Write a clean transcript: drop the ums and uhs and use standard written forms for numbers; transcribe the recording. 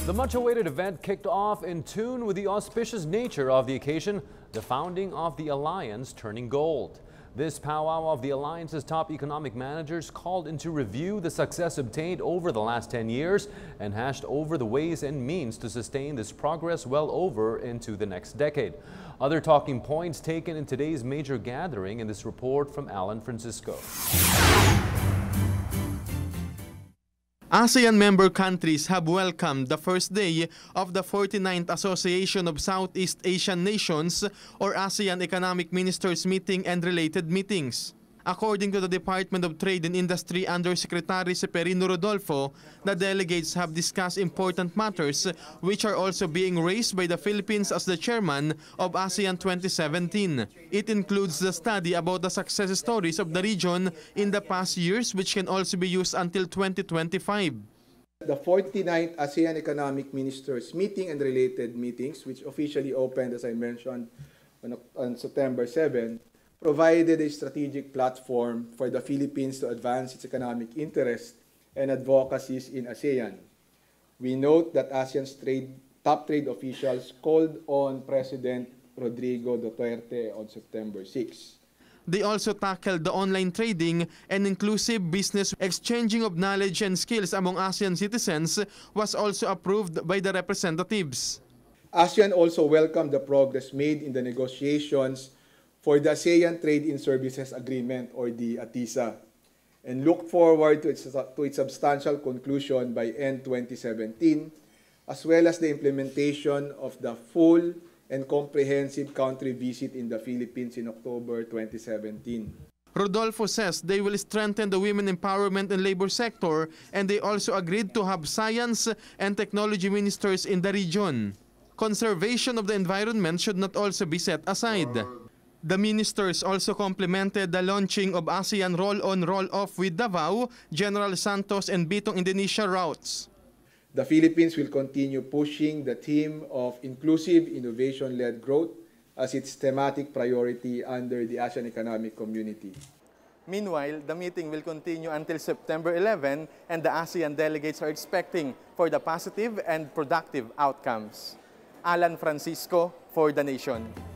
The much-awaited event kicked off in tune with the auspicious nature of the occasion, the founding of the alliance turning gold. This powwow of the alliance's top economic managers called into review the success obtained over the last 10 years and hashed over the ways and means to sustain this progress well over into the next decade. Other talking points taken in today's major gathering in this report from Alan Francisco. ASEAN member countries have welcomed the first day of the 49th Association of Southeast Asian Nations or ASEAN Economic Ministers meeting and related meetings. According to the Department of Trade and Industry Undersecretary Severino Rodolfo, the delegates have discussed important matters which are also being raised by the Philippines as the chairman of ASEAN 2017. It includes the study about the success stories of the region in the past years, which can also be used until 2025. The 49th ASEAN Economic Ministers meeting and related meetings, which officially opened, as I mentioned, on September 7, provided a strategic platform for the Philippines to advance its economic interests and advocacies in ASEAN. We note that ASEAN's top trade officials called on President Rodrigo Duterte on September 6. They also tackled the online trading and inclusive business. Exchanging of knowledge and skills among ASEAN citizens was also approved by the representatives. ASEAN also welcomed the progress made in the negotiations for the ASEAN Trade in Services Agreement, or the ATISA, and look forward to its substantial conclusion by end 2017, as well as the implementation of the full and comprehensive country visit in the Philippines in October 2017. Rodolfo says they will strengthen the women empowerment and labor sector, and they also agreed to have science and technology ministers in the region. Conservation of the environment should not also be set aside. The ministers also complimented the launching of ASEAN Roll-On Roll-Off with Davao, General Santos, and Bitong, Indonesia routes. The Philippines will continue pushing the theme of inclusive innovation-led growth as its thematic priority under the ASEAN Economic Community. Meanwhile, the meeting will continue until September 11, and the ASEAN delegates are expecting for the positive and productive outcomes. Alan Francisco for The Nation.